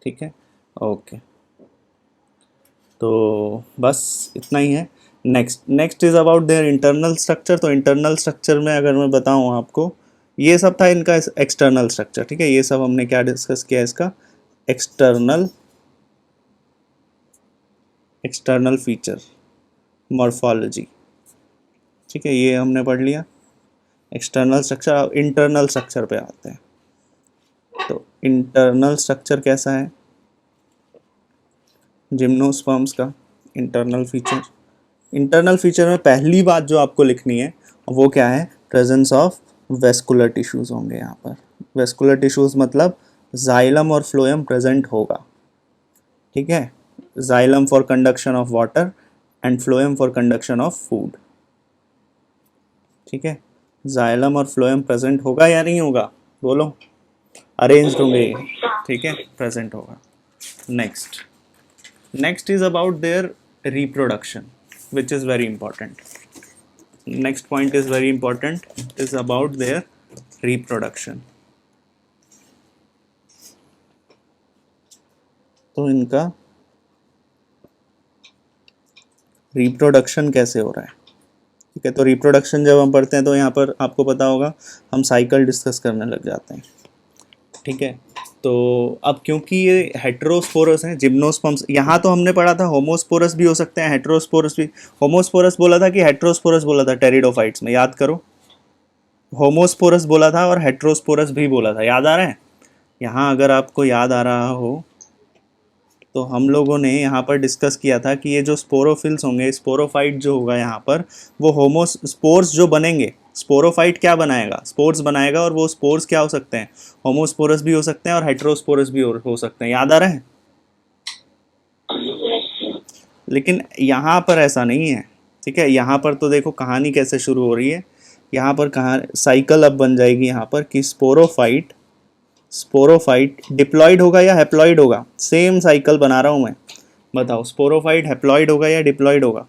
ठीक है, ओके। तो बस इतना ही है। Next is about their internal structure. तो इंटरनल स्ट्रक्चर में अगर मैं बताऊँ आपको, ये सब था इनका एक्सटर्नल स्ट्रक्चर, ठीक है। ये सब हमने क्या डिस्कस किया, इसका एक्सटर्नल फीचर, मॉर्फोलॉजी, ठीक है, ये हमने पढ़ लिया एक्सटर्नल स्ट्रक्चर। अब इंटरनल स्ट्रक्चर पे आते हैं। तो इंटरनल स्ट्रक्चर कैसा है, जिम्नोस्पर्म्स का इंटरनल फीचर में पहली बात जो आपको लिखनी है वो क्या है, प्रेजेंस ऑफ वेस्कुलर टिश्यूज होंगे यहाँ पर। वेस्कुलर टिश्यूज मतलब जाइलम और फ्लोएम प्रेजेंट होगा, ठीक है। Xylem for conduction of water and phloem for conduction of food, ठीक है। जाइलम और फ्लोएम प्रेजेंट होगा या नहीं होगा, बोलो, अरेंज्ड होंगे, ठीक है, प्रेजेंट होगा। Next is about their reproduction, which is very important. Next point is very important, is about their reproduction. तो इनका रिप्रोडक्शन कैसे हो रहा है, ठीक है। तो रिप्रोडक्शन जब हम पढ़ते हैं तो यहाँ पर आपको पता होगा हम साइकिल डिस्कस करने लग जाते हैं, ठीक है। तो अब क्योंकि ये हेटेरोस्पोरस हैं, जिम्नोस्पर्म्स, यहाँ तो हमने पढ़ा था होमोस्पोरस भी हो सकते हैं, हेटेरोस्पोरस भी। होमोस्पोरस बोला था कि हेटेरोस्पोरस बोला था टेरिडोफाइट्स में, याद करो, होमोस्पोरस बोला था और हेटेरोस्पोरस भी बोला था, याद आ रहा है। यहाँ अगर आपको याद आ रहा हो तो हम लोगों ने यहाँ पर डिस्कस किया था कि ये जो स्पोरोफिल्स होंगे, स्पोरोफाइट जो होगा यहाँ पर, वो होमोस्पोर्स जो बनेंगे, स्पोरोफाइट क्या बनाएगा, स्पोर्स बनाएगा, और वो स्पोर्स क्या हो सकते हैं, होमोस्पोरस भी हो सकते हैं और हेटेरोस्पोरस भी हो सकते हैं, याद आ रहा है। लेकिन यहाँ पर ऐसा नहीं है, ठीक है। यहाँ पर तो देखो कहानी कैसे शुरू हो रही है, यहाँ पर साइकिल अब बन जाएगी यहाँ पर कि स्पोरोफाइट डिप्लॉइड होगा या हैप्लॉइड होगा, सेम साइकिल बना रहा हूँ मैं, बताओ स्पोरोफाइट हैप्लॉइड होगा या डिप्लॉइड होगा,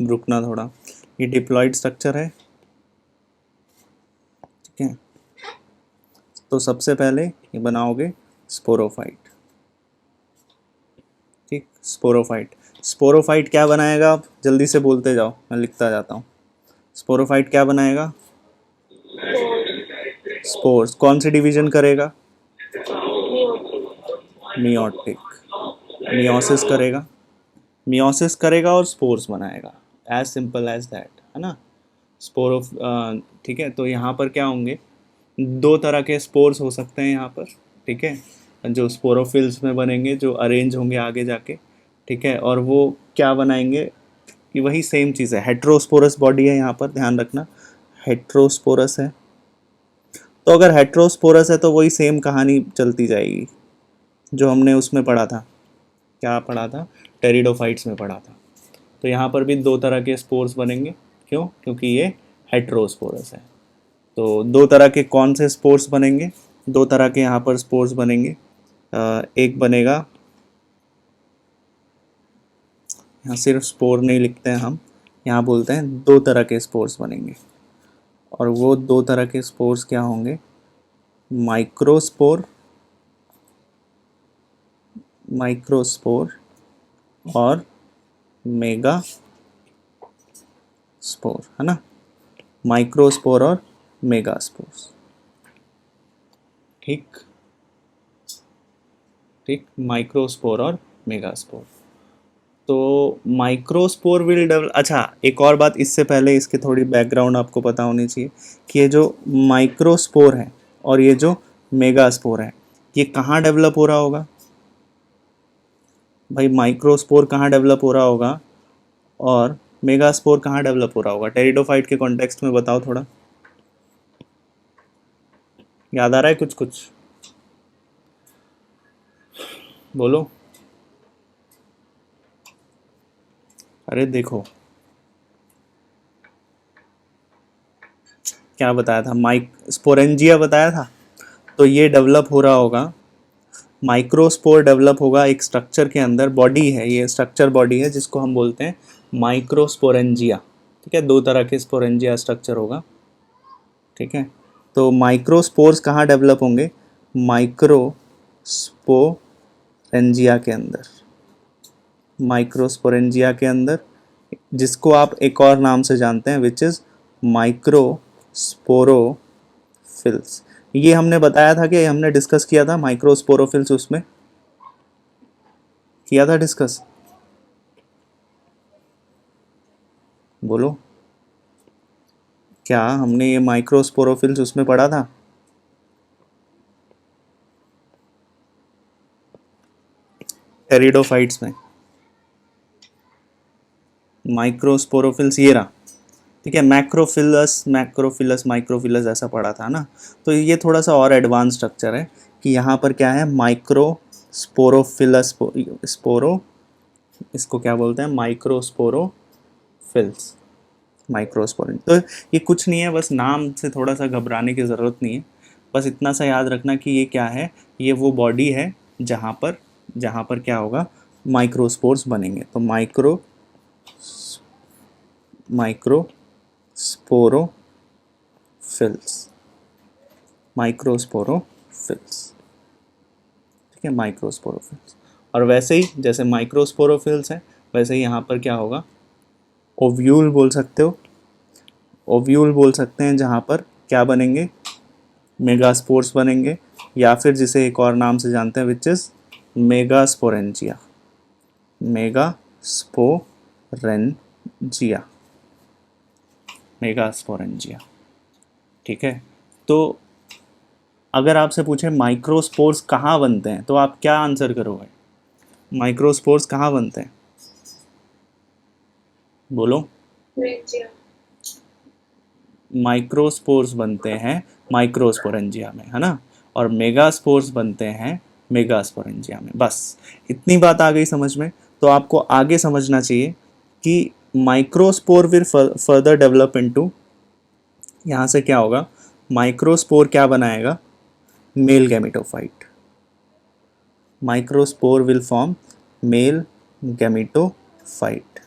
रुकना थोड़ा, ये डिप्लॉइड स्ट्रक्चर है, ठीक है। तो सबसे पहले ये बनाओगे स्पोरोफाइट, ठीक। स्पोरोफाइट, स्पोरोफाइट क्या बनाएगा? आप जल्दी से बोलते जाओ, मैं लिखता जाता हूँ। स्पोरोफाइट क्या बनाएगा? स्पोर्स। कौन सी डिवीजन करेगा? मियोटिक। मियोसिस करेगा, मियोसिस करेगा और स्पोर्स बनाएगा, एज सिंपल एज दैट, है ना। स्पोर, ठीक है। तो यहाँ पर क्या होंगे? दो तरह के स्पोर्स हो सकते हैं यहाँ पर, ठीक है, जो स्पोरोफिल्स में बनेंगे, जो अरेंज होंगे आगे जाके, ठीक है। और वो क्या बनाएंगे कि वही सेम चीज़ है, हेट्रोस्पोरस बॉडी है यहाँ पर, ध्यान रखना हेट्रोस्पोरस है। तो अगर हेट्रोस्पोरस है तो वही सेम कहानी चलती जाएगी जो हमने उसमें पढ़ा था, क्या पढ़ा था, टेरिडोफाइट्स में पढ़ा था। तो यहाँ पर भी दो तरह के स्पोर्स बनेंगे, क्यों? क्योंकि ये हेट्रोस्पोरस है। तो दो तरह के कौन से स्पोर्स बनेंगे? दो तरह के यहाँ पर स्पोर्स बनेंगे। एक बनेगा, यहाँ सिर्फ स्पोर नहीं लिखते हैं हम, यहाँ बोलते हैं दो तरह के स्पोर्स बनेंगे। और वो दो तरह के स्पोर्स क्या होंगे? माइक्रोस्पोर, माइक्रोस्पोर और मेगा स्पोर, है ना। माइक्रोस्पोर और मेगा स्पोर्स, ठीक ठीक, माइक्रोस्पोर और मेगास्पोर। तो माइक्रोस्पोर विल डेवलप, अच्छा एक और बात इससे पहले, इसके थोड़ी बैकग्राउंड आपको पता होनी चाहिए कि ये जो माइक्रोस्पोर है और ये जो मेगास्पोर है, ये कहाँ डेवलप हो रहा होगा भाई? माइक्रोस्पोर कहाँ डेवलप हो रहा होगा और मेगास्पोर कहाँ डेवलप हो रहा होगा? टेरिडोफाइट के कॉन्टेक्स्ट में बताओ थोड़ा, याद आ रहा है कुछ कुछ? बोलो। अरे देखो क्या बताया था, माइक स्पोरेंजिया बताया था। तो ये डेवलप हो रहा होगा, माइक्रोस्पोर डेवलप होगा एक स्ट्रक्चर के अंदर, बॉडी है ये, स्ट्रक्चर बॉडी है जिसको हम बोलते हैं माइक्रोस्पोरेंजिया, ठीक है। दो तरह के स्पोरेंजिया स्ट्रक्चर होगा, ठीक है। तो माइक्रोस्पोर्स कहाँ डेवलप होंगे? माइक्रोस्पोरेंजिया के अंदर, माइक्रोस्पोरेंजिया के अंदर, जिसको आप एक और नाम से जानते हैं, विच इज़ माइक्रोस्पोरोफिल्स। ये हमने बताया था कि हमने डिस्कस किया था माइक्रोस्पोरोफिल्स, उसमें किया था डिस्कस, बोलो। क्या हमने ये माइक्रोस्पोरोफिल्स उसमें पढ़ा था? टेरिडोफाइट्स में माइक्रोस्पोरोफिल्स ये रहा, ठीक है। मैक्रोफिलस, मैक्रोफिलस, माइक्रोफिलस ऐसा पढ़ा था ना। तो ये थोड़ा सा और एडवांस स्ट्रक्चर है कि यहाँ पर क्या है, माइक्रोस्पोरोफिलस, स्पोरो, इसको क्या बोलते हैं, माइक्रोस्पोरोफिल्स, माइक्रोस्पोरिन। तो ये कुछ नहीं है, बस नाम से थोड़ा सा घबराने की ज़रूरत नहीं है। बस इतना सा याद रखना कि ये क्या है, ये वो बॉडी है जहाँ पर क्या होगा, माइक्रोस्पोर्स बनेंगे। तो माइक्रोस्पोरोफिल्स, माइक्रोस्पोरोफिल्स, ठीक है, माइक्रोस्पोरोफिल्स। और वैसे ही जैसे माइक्रोस्पोरोफिल्स है, वैसे ही यहाँ पर क्या होगा, ओव्यूल बोल सकते हो, ओव्यूल बोल सकते हैं, जहाँ पर क्या बनेंगे, मेगास्पोर्स बनेंगे, या फिर जिसे एक और नाम से जानते हैं, which is megasporangia, megasporangia, megasporangia, ठीक है। तो अगर आपसे पूछे माइक्रोस्पोर्स कहाँ बनते हैं तो आप क्या आंसर करोगे? माइक्रोस्पोर्स कहाँ बनते हैं? बोलो। माइक्रोस्पोर्स बनते हैं माइक्रोस्पोरेंजिया में, है ना। और मेगास्पोर्स बनते हैं मेगास्पोरेंजिया में। बस इतनी बात आ गई समझ में। तो आपको आगे समझना चाहिए कि microspore will further develop into, यहाँ से क्या होगा, माइक्रोस्पोर क्या बनाएगा, male gametophyte. Microspore will form male gametophyte.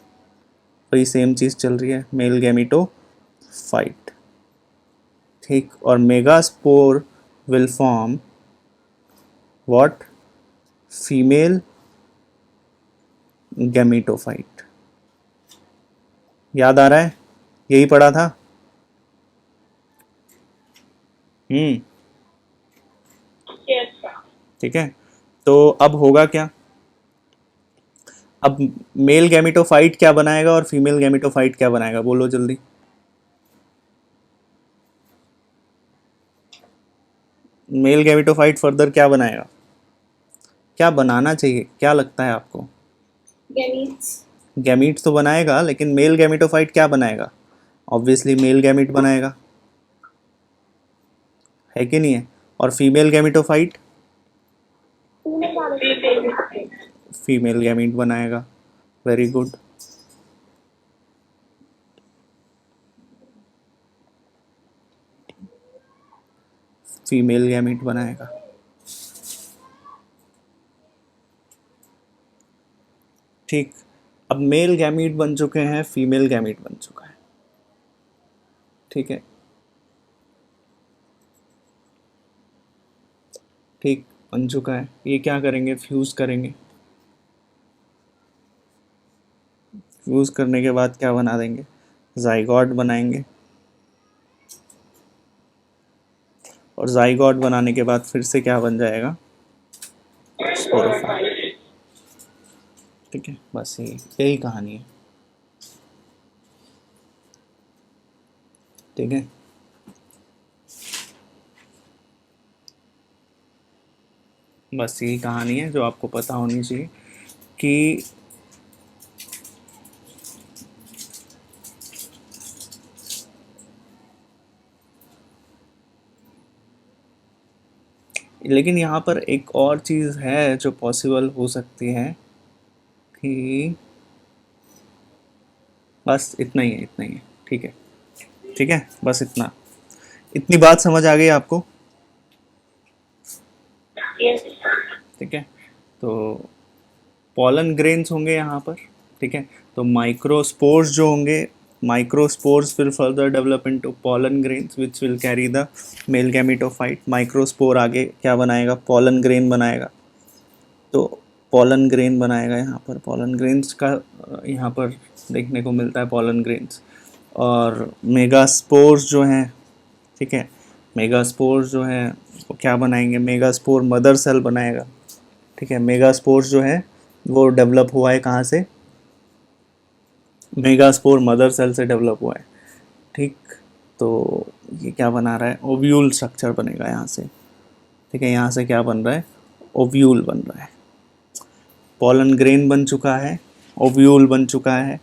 वही सेम चीज़ चल रही है, मेल गैमेटोफाइट, ठीक। और megaspore will form what, female gametophyte. याद आ रहा है, यही पढ़ा था। ठीक है। तो अब होगा क्या, अब मेल गैमेटोफाइट क्या बनाएगा और फीमेल गैमेटोफाइट क्या बनाएगा, बोलो जल्दी। मेल गैमेटोफाइट फर्दर क्या बनाएगा, क्या बनाना चाहिए, क्या लगता है आपको? गैमीट्स तो बनाएगा, लेकिन मेल गैमेटोफाइट क्या बनाएगा? ऑब्वियसली मेल गैमेट बनाएगा, है कि नहीं है। और फीमेल गैमेटोफाइट फीमेल गैमीट बनाएगा। Very good. फीमेल गैमीट बनाएगा। ठीक। अब मेल गैमीट बन चुके हैं, फीमेल गैमीट बन चुका है, ठीक है। ठीक, बन चुका है। ये क्या करेंगे, फ्यूज करेंगे। फ्यूज करने के बाद क्या बना देंगे, जाइगोट बनाएंगे। और जाइगोट बनाने के बाद फिर से क्या बन जाएगा, स्पोरोफाइट। ठीक है, बस यही कहानी है। ठीक है, बस यही कहानी है जो आपको पता होनी चाहिए कि लेकिन यहाँ पर एक और चीज़ है जो पॉसिबल हो सकती है कि बस इतना ही है, इतना ही है। ठीक है, ठीक है, बस इतना, इतनी बात समझ आ गई आपको? ठीक है। तो पॉलन ग्रेन्स होंगे यहाँ पर, ठीक है। तो माइक्रोस्पोर्स जो होंगे, microspores will further develop into pollen grains which will carry the male gametophyte. Microspore आगे क्या बनाएगा, पॉलन ग्रेन बनाएगा। तो पॉलन ग्रेन बनाएगा यहाँ पर, पॉलन ग्रेन्स का यहाँ पर देखने को मिलता है पॉलन ग्रेन्स। और मेगास्पोर्स जो हैं, ठीक है, मेगास्पोर्स जो हैं वो क्या बनाएंगे, मेगास्पोर मदर सेल बनाएगा। ठीक है, मेगास्पोर्स जो है वो डेवलप हुआ है कहाँ से, मेगास्पोर मदर सेल से डेवलप हुआ है। ठीक, तो ये क्या बना रहा है, ओव्यूल स्ट्रक्चर बनेगा यहाँ से। ठीक है, यहाँ से क्या बन रहा है, ओव्यूल बन रहा है। पॉलन ग्रेन बन चुका है, ओव्यूल बन चुका है।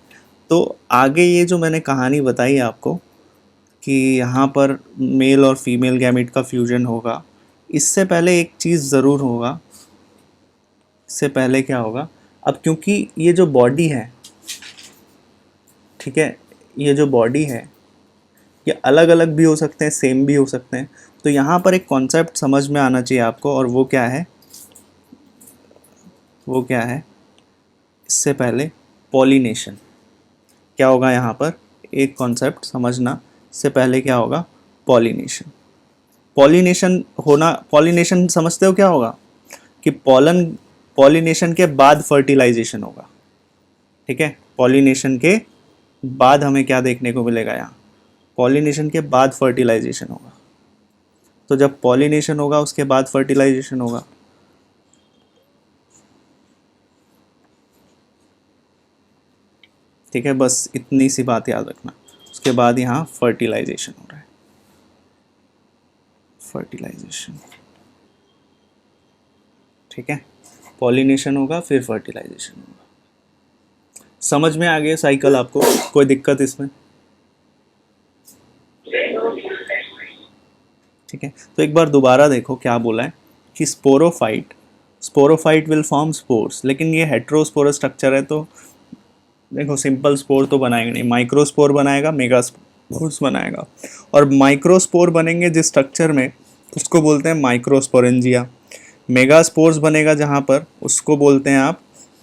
तो आगे ये जो मैंने कहानी बताई आपको कि यहाँ पर मेल और फीमेल गैमेट का फ्यूजन होगा, इससे पहले एक चीज़ ज़रूर होगा। इससे पहले क्या होगा, अब क्योंकि ये जो बॉडी है, ठीक है, ये जो बॉडी है ये अलग अलग भी हो सकते हैं, सेम भी हो सकते हैं। तो यहाँ पर एक कॉन्सेप्ट समझ में आना चाहिए आपको, और वो क्या है, वो क्या है, इससे पहले पॉलिनेशन क्या होगा। यहाँ पर एक कॉन्सेप्ट समझना, इससे पहले क्या होगा, पॉलिनेशन। पॉलिनेशन होना, पॉलिनेशन समझते हो क्या होगा, कि पॉलिनेशन के बाद फर्टिलाइजेशन होगा। ठीक है, पॉलिनेशन के बाद हमें क्या देखने को मिलेगा, यहाँ पॉलिनेशन के बाद फर्टिलाइजेशन होगा। तो जब पॉलिनेशन होगा उसके बाद फर्टिलाइजेशन होगा। ठीक है, बस इतनी सी बात याद रखना। उसके बाद यहाँ फर्टिलाइजेशन हो रहा है, फर्टिलाइजेशन, ठीक है, पॉलिनेशन होगा फिर फर्टिलाइजेशन होगा। समझ में आ गया साइकिल आपको? कोई दिक्कत इसमें? ठीक है, तो एक बार दोबारा देखो क्या बोला है कि स्पोरोफाइट विल फॉर्म स्पोर्स, लेकिन ये हेट्रोस्पोरस स्ट्रक्चर है, तो देखो सिंपल स्पोर तो बनाएगा नहीं, माइक्रोस्पोर बनाएगा, मेगास्पोर्स बनाएगा। और माइक्रोस्पोर बनेंगे जिस स्ट्रक्चर में उसको बोलते हैं माइक्रोस्पोरेंजिया। मेगास्पोर्स बनेगा जहाँ पर उसको बोलते हैं आप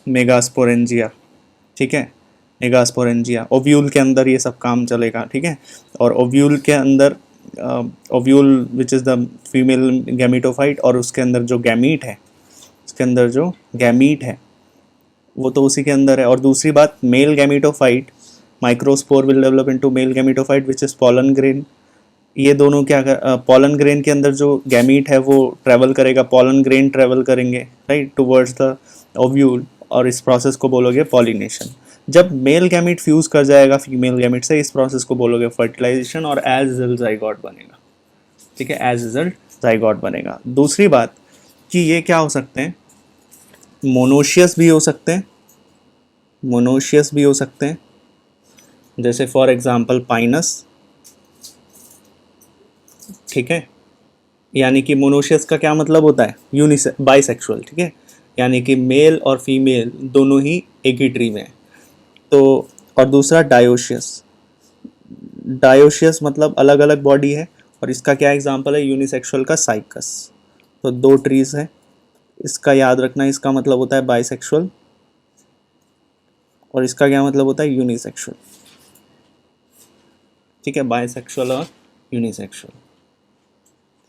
मेगास्पोरेंजिया, ठीक है, मेगास्पोरेंजिया। ओव्यूल के अंदर ये सब काम चलेगा, ठीक है। और ओव्यूल के अंदर ovule which is the female gametophyte, और उसके अंदर जो गैमीट है, उसके अंदर जो गैमीट है वो तो उसी के अंदर है। और दूसरी बात, male gametophyte, microspore will develop into male gametophyte which is pollen grain. ये दोनों क्या कर, पॉलन ग्रेन के अंदर जो गैमीट है वो ट्रैवल करेगा, पॉलन ग्रेन ट्रैवल करेंगे राइट टुवर्ड्स द ओव्यूल, और इस प्रोसेस को बोलोगे पॉलिनेशन। जब मेल गैमीट फ्यूज कर जाएगा फीमेल गैमीट से, इस प्रोसेस को बोलोगे फर्टिलाइजेशन, और एज रिजल्ट जाइगोट बनेगा, ठीक है, एज रिजल्ट जाइगोट बनेगा। दूसरी बात कि ये क्या हो सकते हैं, मोनोशियस भी हो सकते हैं, मोनोशियस भी हो सकते हैं, जैसे फॉर एग्जांपल पाइनस, ठीक है। यानी कि मोनोशियस का क्या मतलब होता है, बाइसेक्सुअल, ठीक है, यानी कि मेल और फीमेल दोनों ही एक ही ट्री में है। तो और दूसरा डायोशियस, डायोशियस मतलब अलग अलग बॉडी है, और इसका क्या एग्जांपल है, यूनिसेक्सुअल का साइकस। तो दो ट्रीज है, इसका याद रखना, इसका मतलब होता है बाइसेक्सुअल, और इसका क्या मतलब होता है, यूनिसेक्सुअल, ठीक है, बाइसेक्सुअल और यूनिसेक्सुअल,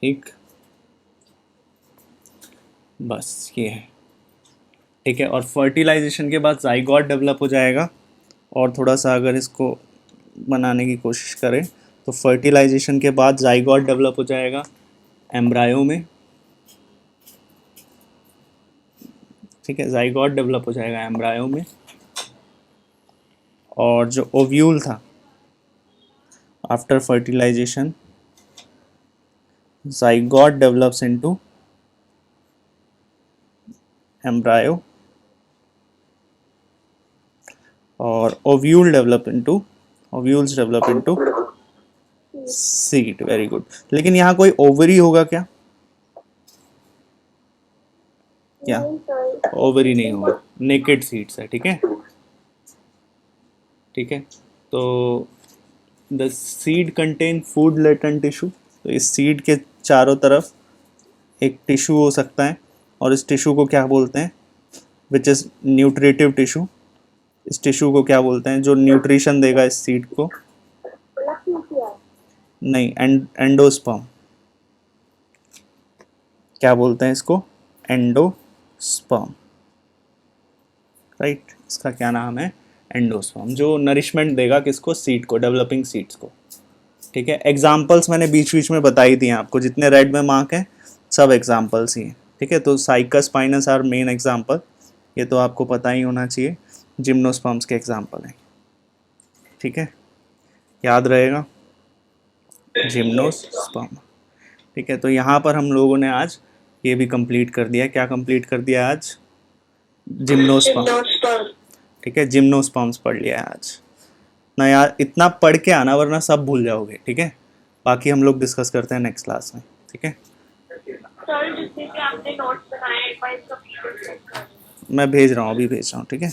ठीक, बस ये है, ठीक है। और फर्टिलाइजेशन के बाद जाइगोट डेवलप हो जाएगा, और थोड़ा सा अगर इसको बनाने की कोशिश करें तो फर्टिलाइजेशन के बाद जाइगोट डेवलप हो जाएगा एम्ब्रायो में, ठीक है, जाइगोट डेवलप हो जाएगा एम्ब्रायो में। और जो ओव्यूल था after fertilisation, zygote develops into embryo, और ovules develop into seed. Very good. लेकिन यहाँ कोई ओवरी होगा क्या? क्या ओवरी नहीं होगा, नेकेड सीड्स है, ठीक है, ठीक है। तो the seed contain food latent tissue, तो इस सीड के चारों तरफ एक टिश्यू हो सकता है, और इस टिश्यू को क्या बोलते हैं, विच इज़ न्यूट्रिटिव टिश्यू। इस टिश्यू को क्या बोलते हैं, जो न्यूट्रिशन देगा इस सीड को? नहीं, एंडोस्पर्म। क्या बोलते हैं इसको? Endosperm, right. इसका क्या नाम है? एंडोस्पर्म, जो नरिशमेंट देगा किसको? सीड को, डेवलपिंग सीड्स को, ठीक है। एग्जाम्पल्स मैंने बीच बीच में बताई थी आपको, जितने रेड में मार्क हैं सब एग्जाम्पल्स ही हैं, ठीक है। तो Cycas, Pinus are main example, ये तो आपको पता ही होना चाहिए, जिम्नोस्पर्म्स के एग्जाम्पल हैं, ठीक है, याद रहेगा, जिम्नोस्पर्म, ठीक है। तो यहाँ पर हम लोगों ने आज ये भी कंप्लीट कर दिया। क्या कंप्लीट कर दिया आज? जिम्नोस्पर्म, ठीक है, जिम्नोस्पर्म्स पढ़ लिया है आज ना यार। इतना पढ़ के आना, वरना सब भूल जाओगे, ठीक है। बाकी हम लोग डिस्कस करते हैं नेक्स्ट क्लास में, ठीक है। सर जितने भी आपने नोट्स बनाए एक बार इसका PDF चेक कर। मैं भेज रहा हूँ, अभी भेज रहा हूँ, ठीक है।